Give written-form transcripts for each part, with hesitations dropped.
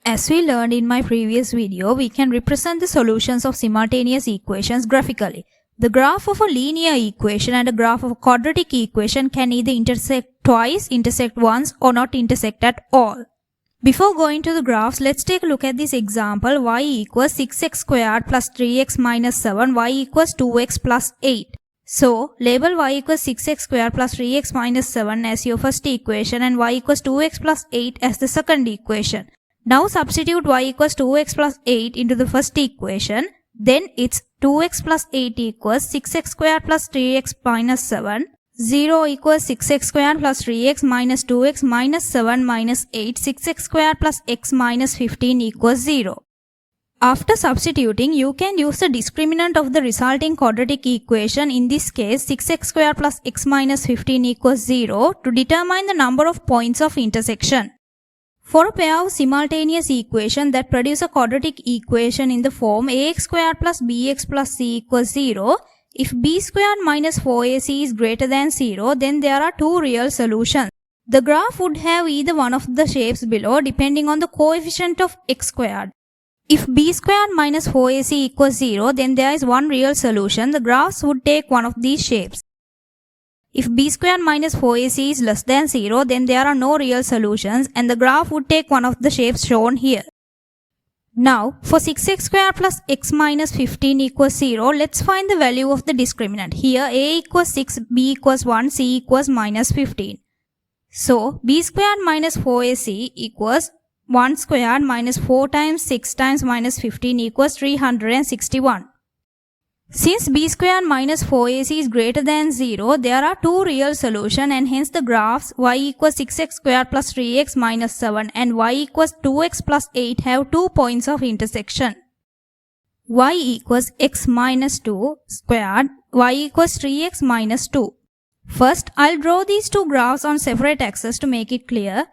As we learned in my previous video, we can represent the solutions of simultaneous equations graphically. The graph of a linear equation and a graph of a quadratic equation can either intersect twice, intersect once, or not intersect at all. Before going to the graphs, let's take a look at this example. Y equals 6x squared plus 3x minus 7, y equals 2x plus 8. So, label y equals 6x squared plus 3x minus 7 as your first equation and y equals 2x plus 8 as the second equation. Now substitute y equals 2x plus 8 into the first equation. Then it's 2x plus 8 equals 6x squared plus 3x minus 7. 0 equals 6x squared plus 3x minus 2x minus 7 minus 8. 6x squared plus x minus 15 equals 0. After substituting, you can use the discriminant of the resulting quadratic equation, in this case 6x squared plus x minus 15 equals 0, to determine the number of points of intersection. For a pair of simultaneous equations that produce a quadratic equation in the form ax squared plus bx plus c equals 0, if b squared minus 4ac is greater than 0, then there are two real solutions. The graph would have either one of the shapes below depending on the coefficient of x squared. If b squared minus 4ac equals 0, then there is one real solution. The graphs would take one of these shapes. If b squared minus 4ac is less than 0, then there are no real solutions and the graph would take one of the shapes shown here. Now, for 6x squared plus x minus 15 equals 0, let's find the value of the discriminant. Here a equals 6, b equals 1, c equals minus 15. So, b squared minus 4ac equals 1 squared minus 4 times 6 times minus 15 equals 361. Since b squared minus 4ac is greater than 0, there are two real solutions and hence the graphs y equals 6x squared plus 3x minus 7 and y equals 2x plus 8 have 2 points of intersection. Y equals x minus 2 squared, y equals 3x minus 2. First, I'll draw these two graphs on separate axes to make it clear.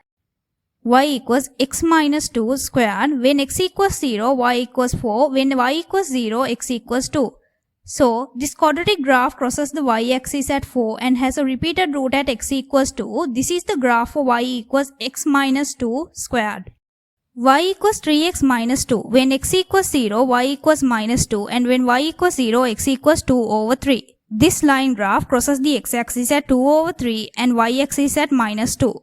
Y equals x minus 2 squared, when x equals 0, y equals 4, when y equals 0, x equals 2. So, this quadratic graph crosses the y-axis at 4 and has a repeated root at x equals 2. This is the graph for y equals x minus 2 squared. Y equals 3x minus 2. When x equals 0, y equals minus 2, and when y equals 0, x equals 2 over 3. This line graph crosses the x-axis at 2 over 3 and y-axis at minus 2.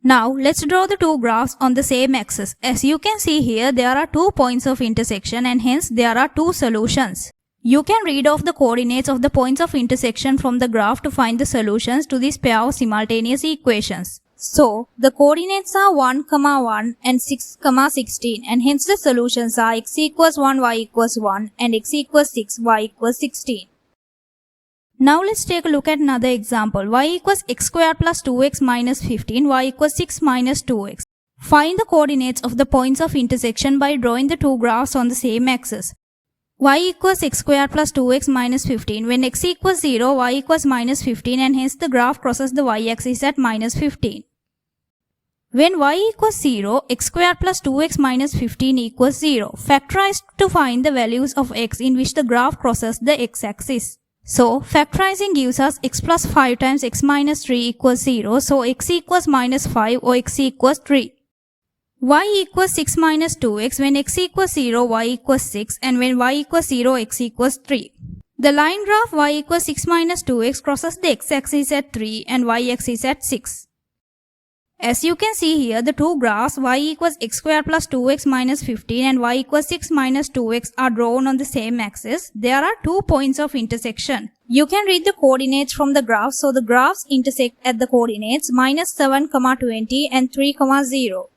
Now, let's draw the two graphs on the same axis. As you can see here, there are 2 points of intersection and hence there are two solutions. You can read off the coordinates of the points of intersection from the graph to find the solutions to this pair of simultaneous equations. So, the coordinates are 1, 1 and 6, 16 and hence the solutions are x equals 1, y equals 1 and x equals 6, y equals 16. Now let's take a look at another example. Y equals x squared plus 2x minus 15, y equals 6 minus 2x. Find the coordinates of the points of intersection by drawing the two graphs on the same axis. Y equals x squared plus 2x minus 15. When x equals 0, y equals minus 15 and hence the graph crosses the y-axis at minus 15. When y equals 0, x squared plus 2x minus 15 equals 0. Factorize to find the values of x in which the graph crosses the x-axis. So, factorizing gives us x plus 5 times x minus 3 equals 0. So, x equals minus 5 or x equals 3. Y equals 6 minus 2x. When x equals 0, y equals 6 and when y equals 0, x equals 3. The line graph y equals 6 minus 2x crosses the x-axis at 3 and y-axis at 6. As you can see here, the two graphs y equals x squared plus 2x minus 15 and y equals 6 minus 2x are drawn on the same axis. There are 2 points of intersection. You can read the coordinates from the graph, so the graphs intersect at the coordinates minus 7, 20 and 3, 0.